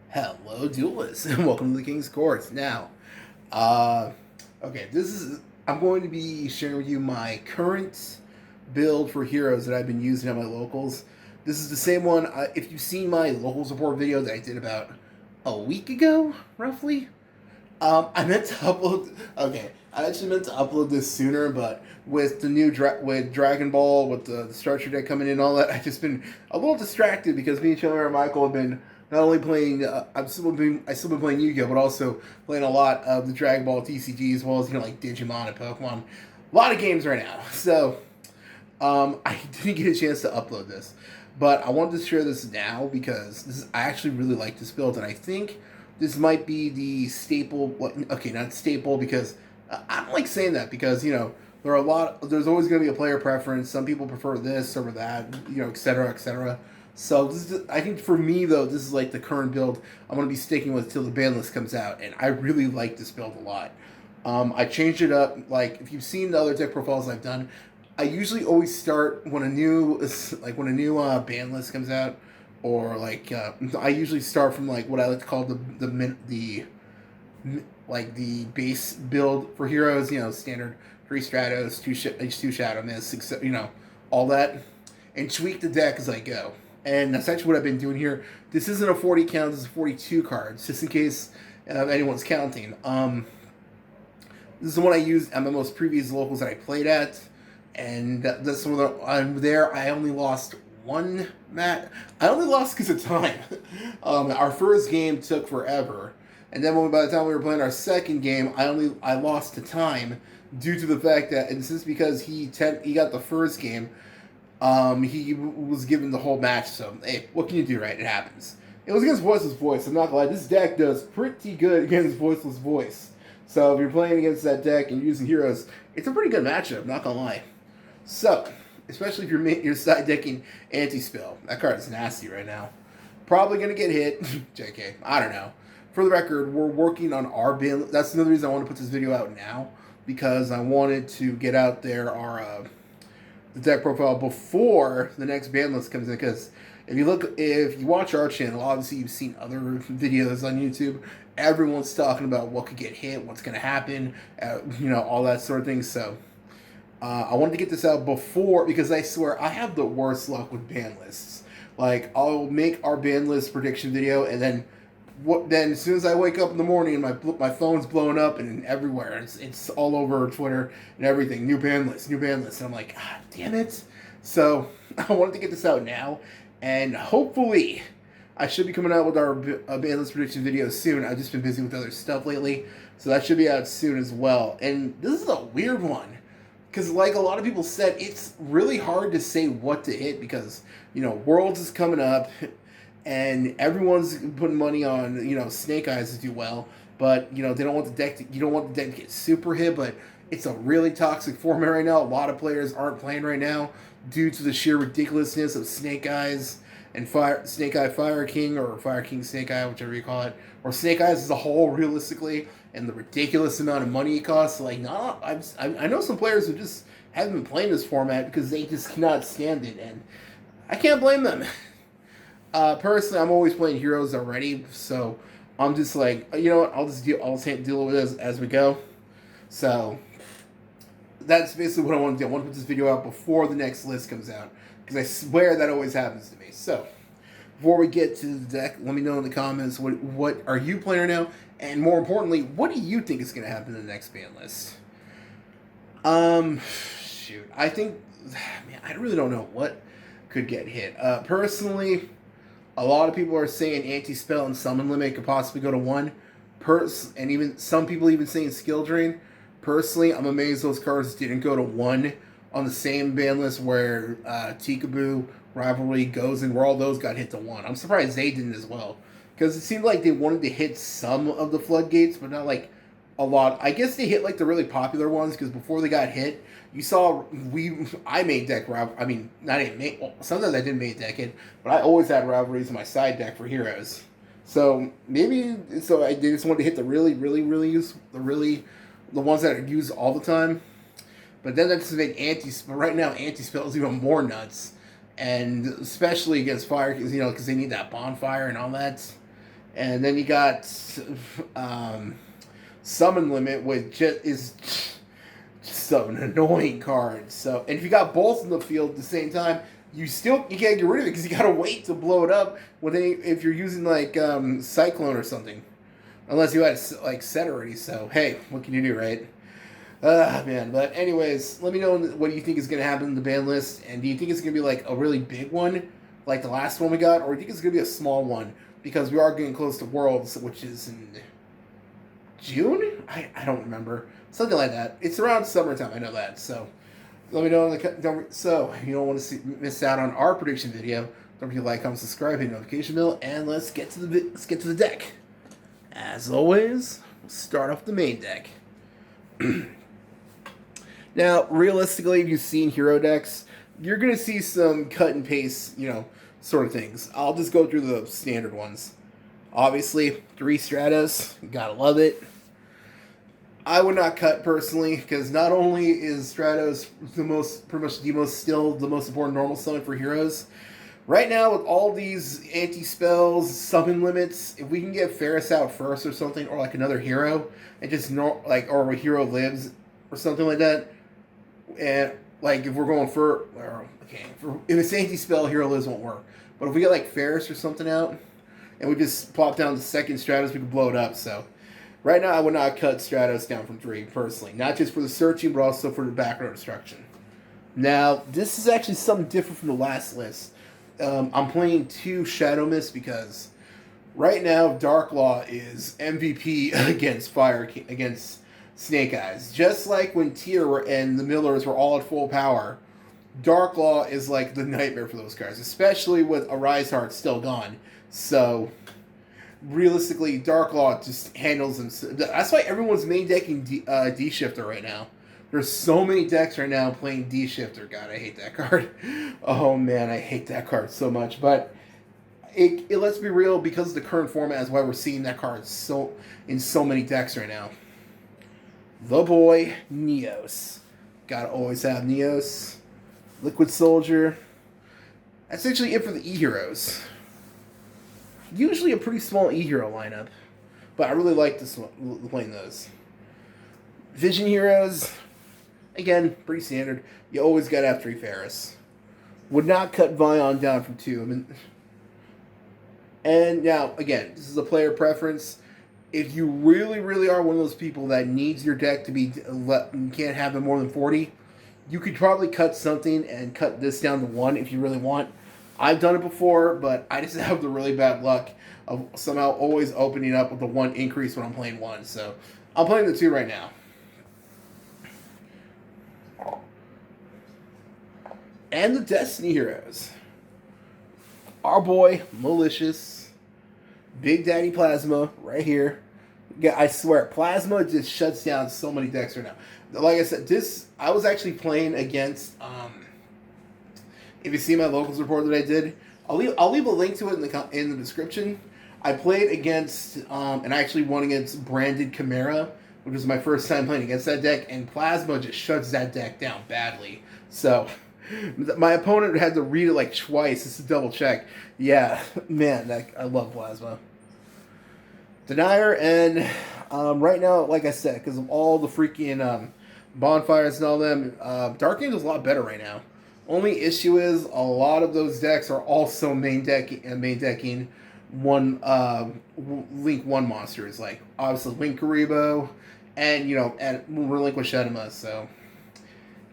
Hello, duelists, and welcome to the King's Courts. Now, uh, okay, I'm going to be sharing with you my current build for heroes that I've been using at my locals. This is the same one. If you've seen my locals report video that I did about a week ago, roughly, I meant to upload. Okay, I actually meant to upload this sooner, but with the new with Dragon Ball, with the structure deck coming in, and all that, I've just been a little distracted because me and Chandler and Michael have been not only playing. I still been playing Yu-Gi-Oh, but also playing a lot of the Dragon Ball TCG as well as like Digimon and Pokemon. A lot of games right now, so I didn't get a chance to upload this, but I wanted to share this now because I actually really like this build, and I think this might be the staple. Okay, not staple because I don't like saying that because there are a lot. There's always going to be a player preference. Some people prefer this over that, et cetera, et cetera. So I think for me though, this is like the current build I'm going to be sticking with till the ban list comes out, and I really like this build a lot. I changed it up. Like if you've seen the other deck profiles I've done, I usually always start when a new ban list comes out, or I usually start from like what I like to call the base build for heroes. Standard 3 Stratos, two Shadow Mists, all that, and tweak the deck as I go. And that's actually what I've been doing here. This isn't a 40 count. This is 42 cards, just in case anyone's counting. This is the one I used at my most previous locals that I played at, and that's one I'm there. I only lost one match. I only lost because of time. Our first game took forever, and then by the time we were playing our second game, I lost to time due to the fact that, and this is because he got the first game. He was given the whole match. So hey, what can you do, right? It happens. It was against Voiceless Voice. I'm not gonna lie. This deck does pretty good against Voiceless Voice. So if you're playing against that deck and using heroes, it's a pretty good matchup, not gonna lie. So, especially if you're side decking anti-spell. That card is nasty right now. Probably gonna get hit. JK, I don't know. For the record, we're working on our ban. That's another reason I want to put this video out now, because I wanted to get out there the deck profile before the next ban list comes in, because if you watch our channel, obviously you've seen other videos on YouTube. Everyone's talking about what could get hit, what's going to happen, all that sort of thing. So I wanted to get this out before, because I swear I have the worst luck with ban lists. Like, I'll make our ban list prediction video, and then as soon as I wake up in the morning, my phone's blowing up and everywhere. It's all over Twitter and everything. New ban list, new ban list. And I'm like, ah, damn it. So I wanted to get this out now, and hopefully I should be coming out with our ban list prediction video soon. I've just been busy with other stuff lately, so that should be out soon as well. And this is a weird one, because like a lot of people said, it's really hard to say what to hit because Worlds is coming up. And everyone's putting money on, Snake Eyes to do well, but they don't want the deck. You don't want the deck to get super hit, but it's a really toxic format right now. A lot of players aren't playing right now due to the sheer ridiculousness of Snake Eyes and Snake Eye Fire King, or Fire King Snake Eye, whichever you call it, or Snake Eyes as a whole, realistically, and the ridiculous amount of money it costs. Like, I know some players who just haven't been playing this format because they just cannot stand it, and I can't blame them. Personally, I'm always playing heroes already, so I'm just like, you know what? I'll just deal with this as we go. So that's basically what I want to do. I want to put this video out before the next list comes out, because I swear that always happens to me. So before we get to the deck, let me know in the comments what are you playing right now, and more importantly, what do you think is going to happen in the next ban list? Shoot, I think, man, I really don't know what could get hit. Personally, a lot of people are saying anti-spell and summon limit could possibly go to 1. And even some people even saying skill drain. Personally, I'm amazed those cards didn't go to 1 on the same ban list where Tikaboo, Rivalry, Goes, and where all those got hit to 1. I'm surprised they didn't as well, because it seemed like they wanted to hit some of the floodgates, but not like a lot. I guess they hit like the really popular ones, because before they got hit, you saw I made deck I mean, not even make. Well, sometimes I didn't make deck it, but I always had rivalries in my side deck for heroes. So maybe they just wanted to hit the the ones that are used all the time. But then that's to make anti-spell. Right now, anti-spell is even more nuts, and especially against fire, because they need that bonfire and all that. And then you got Summon Limit, which is just an annoying card. So, and if you got both in the field at the same time, you can't get rid of it because you gotta wait to blow it up if you're using like Cyclone or something, unless you had it like set already. So hey, what can you do, right? Man. But anyways, let me know what you think is gonna happen in the ban list, and do you think it's gonna be like a really big one, like the last one we got, or do you think it's gonna be a small one? Because we are getting close to Worlds, which is in June. I don't remember, something like that. It's around summertime. I know that. So let me know in the so if you don't want to miss out on our prediction video, don't forget to like, comment, subscribe, hit the notification bell, and let's get to the deck. As always, we'll start off the main deck. Now, realistically, if you've seen hero decks, you're gonna see some cut and paste, sort of things. I'll just go through the standard ones. Obviously, 3 Stratos, you gotta love it. I would not cut personally, because not only is Stratos still the most important normal summon for heroes. Right now, with all these anti-spells, summon limits, if we can get Ferris out first or something, or like another hero, and just or a hero lives or something like that, and like if we're going if it's anti-spell, hero lives won't work. But if we get like Ferris or something out, and we just plop down the second Stratos, we can blow it up. So right now, I would not cut Stratos down from 3, personally. Not just for the searching, but also for the back row destruction. Now, this is actually something different from the last list. I'm playing 2 Shadow Mist because right now, Dark Law is MVP against Snake Eyes. Just like when Tyr and the Millers were all at full power, Dark Law is like the nightmare for those cards, especially with Arise Heart still gone. So realistically, Dark Law just handles them. That's why everyone's main decking D-Shifter right now. There's so many decks right now playing D-Shifter. God, I hate that card. Oh man, I hate that card so much. But let's be real, because of the current format is why we're seeing that card in so many decks right now. The boy, Neos. Gotta always have Neos. Liquid Soldier. That's actually it for the E-Heroes. Usually a pretty small E-Hero lineup, but I really like playing those. Vision Heroes, again, pretty standard. You always gotta have 3 Ferris. Would not cut Vion down from 2. And now, again, this is a player preference. If you really, really are one of those people that needs your deck to be, you can't have it more than 40, you could probably cut something and cut this down to 1 if you really want. I've done it before, but I just have the really bad luck of somehow always opening up with the 1 increase when I'm playing 1. So I'm playing the 2 right now. And the Destiny Heroes. Our boy, Malicious. Big Daddy Plasma, right here. Yeah, I swear, Plasma just shuts down so many decks right now. Like I said, I was actually playing against, if you see my locals report that I did, I'll leave a link to it in the description. I played against, and I actually won against Branded Chimera, which was my first time playing against that deck, and Plasma just shuts that deck down badly. So my opponent had to read it like twice just to double check. Yeah, man, I love Plasma. Denier, and right now, like I said, because of all the freaking bonfires and all them, Dark Angel's a lot better right now. Only issue is a lot of those decks are also main decking Link 1 monsters, like obviously Link Karibo and Relinquish Enema. So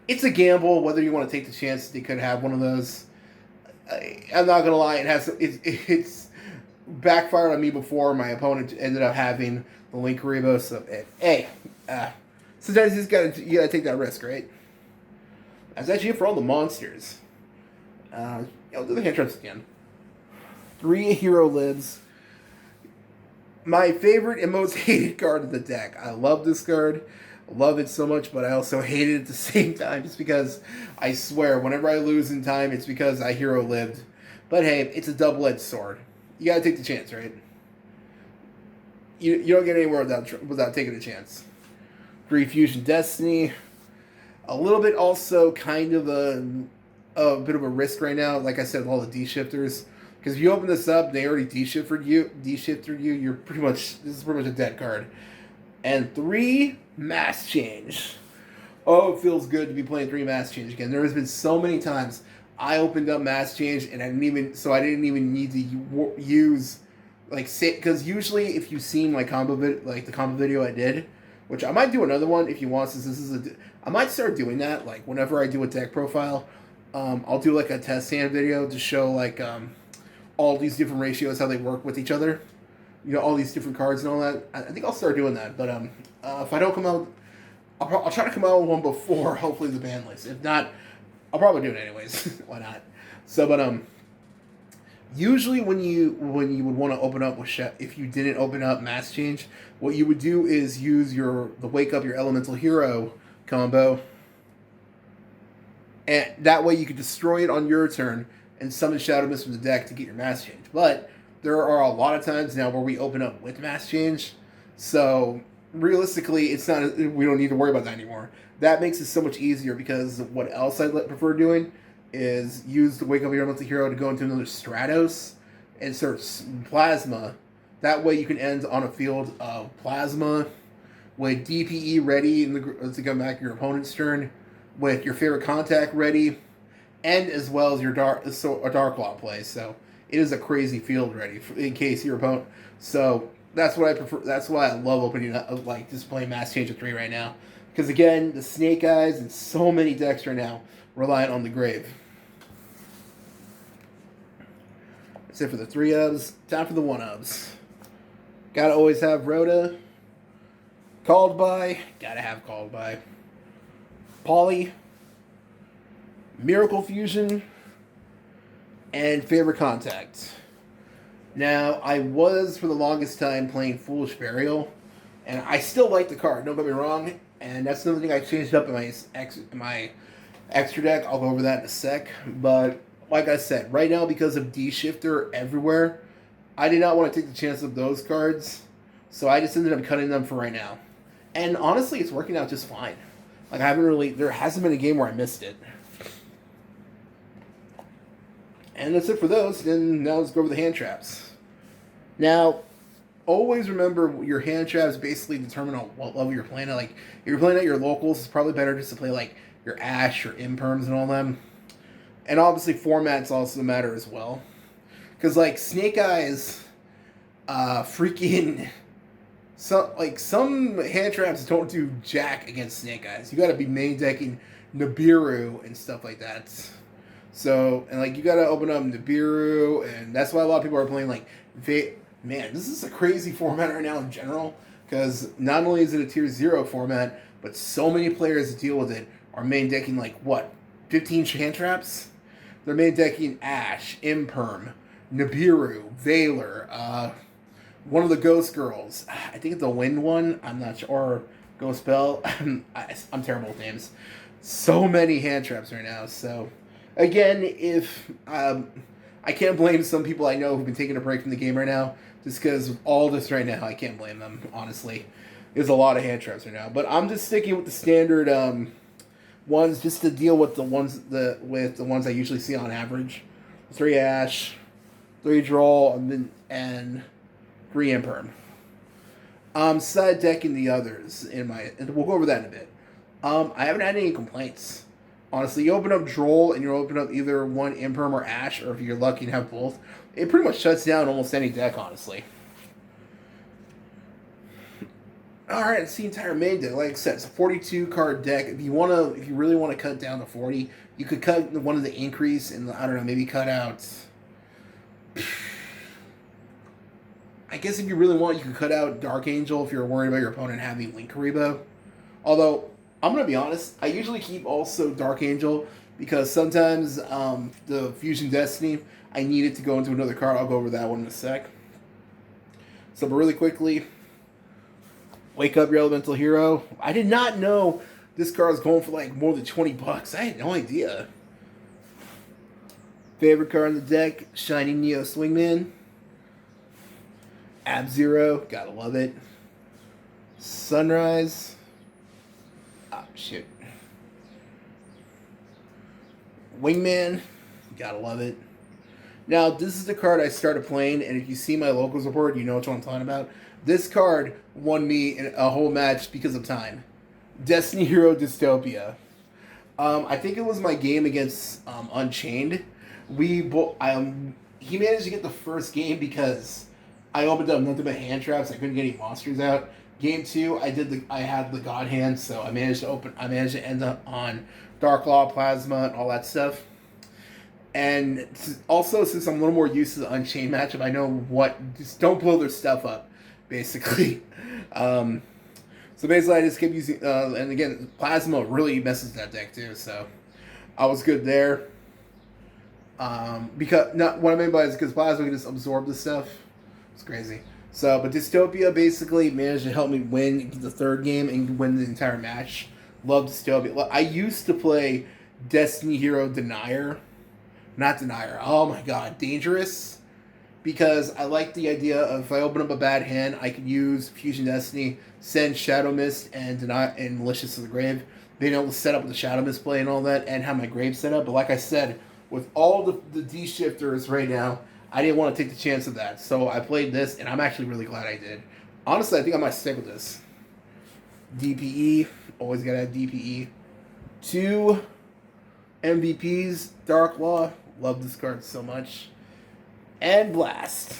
it's a gamble whether you want to take the chance that they could have one of those. I'm not gonna lie, it's backfired on me before. My opponent ended up having the Link Karibo. So sometimes you gotta take that risk, right? That's actually it for all the monsters. I'll do the hand traps again. 3 hero lids. My favorite and most hated card of the deck. I love this card. I love it so much, but I also hate it at the same time just because I swear, whenever I lose in time, it's because I hero lived. But hey, it's a double-edged sword. You gotta take the chance, right? You don't get anywhere without taking a chance. 3 Fusion Destiny. A little bit also kind of a bit of a risk right now, like I said, with all the D-shifters. Because if you open this up, they already de-shifted you. You're pretty much, this is pretty much a dead card. And 3 Mass Change. Oh, it feels good to be playing 3 Mass Change again. There has been so many times I opened up Mass Change and I didn't even need to use, like, say, because usually if you've seen my combo the combo video I did, which I might do another one if you want, since this is I might start doing that, like, whenever I do a deck profile, I'll do, like, a test hand video to show, like, all these different ratios, how they work with each other. You know, all these different cards and all that. I think I'll start doing that, but if I don't come out, I'll try to come out with one before, hopefully, the ban list. If not, I'll probably do it anyways. Why not? So, but usually when you would want to open up with if you didn't open up Mass Change, what you would do is use the Wake Up Your Elemental Hero combo, and that way you could destroy it on your turn and summon Shadow Mist from the deck to get your Mass Change. But there are a lot of times now where we open up with Mass Change, so realistically, it's not. We don't need to worry about that anymore. That makes it so much easier, because what else I prefer doing is use the Wake Up Your Elemental Hero to go into another Stratos and search Plasma. That way you can end on a field of Plasma with DPE ready to come back your opponent's turn, with your favorite contact ready, and as well as your a Dark Law play. So it is a crazy field ready in case your opponent. So that's what I prefer. That's why I love opening up, like, just playing Mass Change at 3 right now. Because again, the Snake Eyes and so many decks right now relying on the Grave. That's it for the 3-ubs. Time for the 1-ubs. Gotta always have Rhoda. Called By. Gotta have Called By. Poly. Miracle Fusion. And Favorite Contact. Now, I was, for the longest time, playing Foolish Burial, and I still like the card, don't get me wrong, and that's another thing I changed up in my extra deck. I'll go over that in a sec, but like I said, right now, because of D-Shifter everywhere, I did not want to take the chance of those cards, so I just ended up cutting them for right now. And honestly, it's working out just fine. Like, there hasn't been a game where I missed it. And that's it for those. Then now let's go over the hand traps. Now, always remember your hand traps basically determine on what level you're playing at. Like, if you're playing at your locals, it's probably better just to play, like, your Ash or Imperms and all them. And obviously formats also matter as well. Because, like, Snake Eyes, some hand traps don't do jack against Snake Eyes. You gotta be main decking Nibiru and stuff like that. So, and, like, you gotta open up Nibiru, and that's why a lot of people are playing, like, man, this is a crazy format right now in general, because not only is it a tier 0 format, but so many players that deal with it are main decking, like, what, 15 hand traps? They're main decking Ash, Imperm, Nibiru, Valor, one of the Ghost Girls. I think it's the Wind one, I'm not sure, or Ghost Bell. I'm terrible with names. So many hand traps right now, so... Again, if I can't blame some people I know who've been taking a break from the game right now, just because of all this right now, I can't blame them, honestly. There's a lot of hand traps right now. But I'm just sticking with the standard ones, just to deal with the ones I usually see on average. 3 Ash, 3 Draw, and 3 Imperm. Side decking the others, and we'll go over that in a bit. I haven't had any complaints. Honestly, you open up Droll and you open up either one Imperm or Ash, or if you're lucky and have both, it pretty much shuts down almost any deck, honestly. Alright, it's the entire main deck. Like I said, it's a 42 card deck. If you really want to cut down to 40, you could cut one of the increase and, I don't know, maybe cut out... I guess if you really want, you could cut out Dark Angel if you're worried about your opponent having Link Karibo. Although, I'm going to be honest, I usually keep also Dark Angel, because sometimes the Fusion Destiny, I need it to go into another card. I'll go over that one in a sec. So, but really quickly, Wake Up Your Elemental Hero. I did not know this card was going for like more than $20. I had no idea. Favorite card in the deck, Shining Neo Swingman. Ab-Zero, gotta love it. Sunrise. Shit. Wingman, gotta love it. Now, this is the card I started playing, and if you see my locals report, you know what I'm talking about. This card won me in a whole match because of time. Destiny Hero Dystopia. I think it was my game against Unchained. He managed to get the first game because I opened up nothing but hand traps. I couldn't get any monsters out. Game two, I had the God Hand, so I managed to end up on Dark Law, Plasma, and all that stuff. And also, since I'm a little more used to the Unchained matchup, I know just don't blow their stuff up, basically. So basically, I just kept using, and again, Plasma really messes that deck too, so I was good there. Because, not what I mean by it is because Plasma can just absorb the stuff. It's crazy. So, but Dystopia basically managed to help me win the third game and win the entire match. Love Dystopia. I used to play Destiny Hero Denier. Not Denier. Oh my god, Dangerous. Because I like the idea of if I open up a bad hand, I can use Fusion Destiny, send Shadow Mist and Malicious to the grave, being able to set up the Shadow Mist play and all that, and have my grave set up. But like I said, with all the D-shifters right now, I didn't want to take the chance of that. So I played this, and I'm actually really glad I did. Honestly, I think I might stick with this. DPE. Always gotta have DPE. 2 MVPs. Dark Law. Love this card so much. And Blast.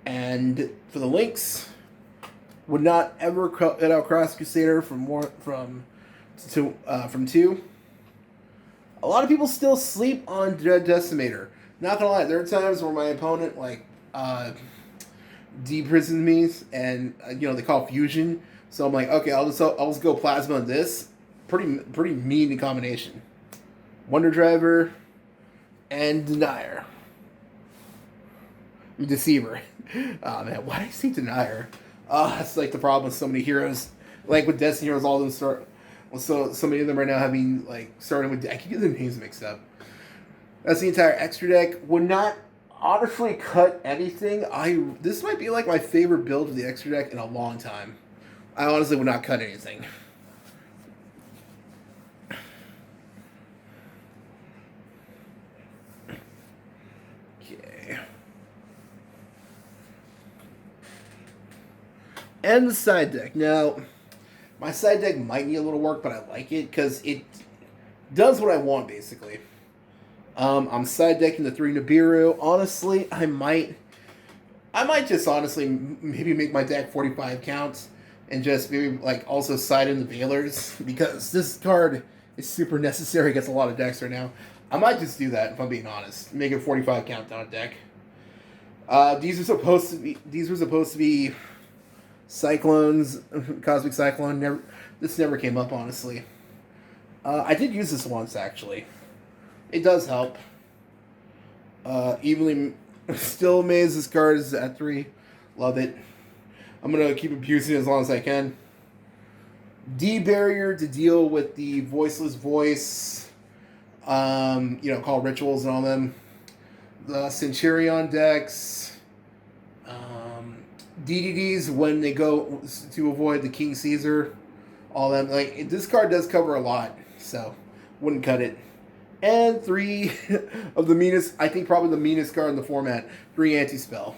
And for the links, would not ever cut out Cross Crusader from 2. A lot of people still sleep on Dread Decimator. Not gonna lie, there are times where my opponent deprisons me, and they call fusion. So I'm like, okay, I'll just go Plasma on this. Pretty mean combination. Wonder Driver and Denier. Deceiver. Oh man, why did I say Denier? That's like the problem with so many heroes. Like with Destiny Heroes, all of them start. Well, so many of them right now having starting with. I can get the names mixed up. That's the entire extra deck. Would not honestly cut anything. This might be like my favorite build of the extra deck in a long time. I honestly would not cut anything. Okay. And the side deck. Now, my side deck might need a little work, but I like it because it does what I want, basically. I'm side decking the 3 Nibiru. Honestly, I might just honestly maybe make my deck 45 counts and just maybe also side in the Veilers because this card is super necessary against a lot of decks right now. I might just do that if I'm being honest. Make a 45 count down deck. These were supposed to be Cyclones, Cosmic Cyclone. This never came up, honestly. I did use this once, actually. It does help. Evenly, still amazed this card is at 3. Love it. I'm going to keep abusing it as long as I can. D-Barrier to deal with the Voiceless Voice, called Rituals and all them. The Centurion decks. DDDs when they go to avoid the King Caesar. All them. This card does cover a lot, so wouldn't cut it. And 3 of the meanest, I think probably the meanest card in the format, 3 Anti-Spell.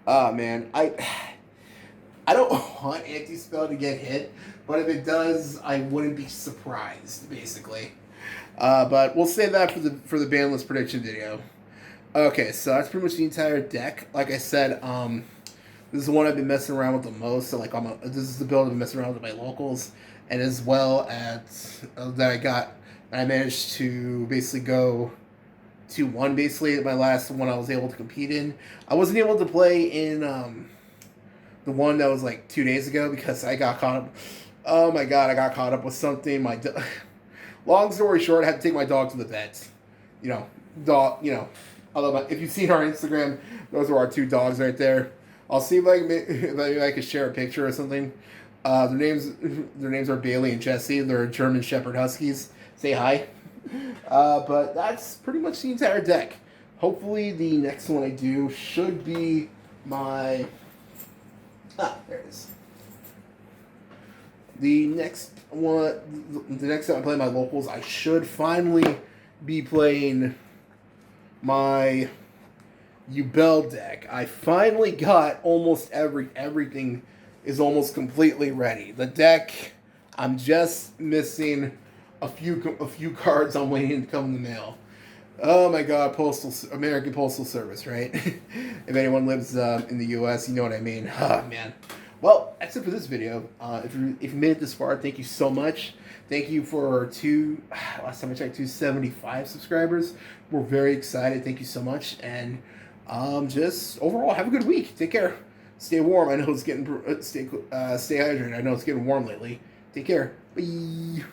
Man, I don't want Anti-Spell to get hit, but if it does, I wouldn't be surprised, basically. But we'll save that for the ban list prediction video. Okay, so that's pretty much the entire deck. Like I said, this is the one I've been messing around with the most. So this is the build I've been messing around with my locals, and as well as I managed to basically go 2-1 basically at my last one I was able to compete in. I wasn't able to play in the one that was 2 days ago because I got caught up. Oh my god, I got caught up with something. Long story short, I had to take my dog to the vet. Although if you've seen our Instagram, those are our 2 dogs right there. I'll see if I can share a picture or something. Their names are Bailey and Jesse. They're German Shepherd Huskies. Say hi. But that's pretty much the entire deck. Hopefully the next one I do should be my... there it is. The next time I play my locals, I should finally be playing my Yubel deck. I finally got almost everything is almost completely ready. The deck, I'm just missing a few cards I'm waiting to come in the mail. Oh my God, American Postal Service, right? If anyone lives in the U.S., you know what I mean. Oh man. Well, that's it for this video. If you made it this far, thank you so much. Thank you for last time I checked, 275 subscribers. We're very excited. Thank you so much, and just overall, have a good week. Take care. Stay warm. I know it's getting stay hydrated. I know it's getting warm lately. Take care. Bye.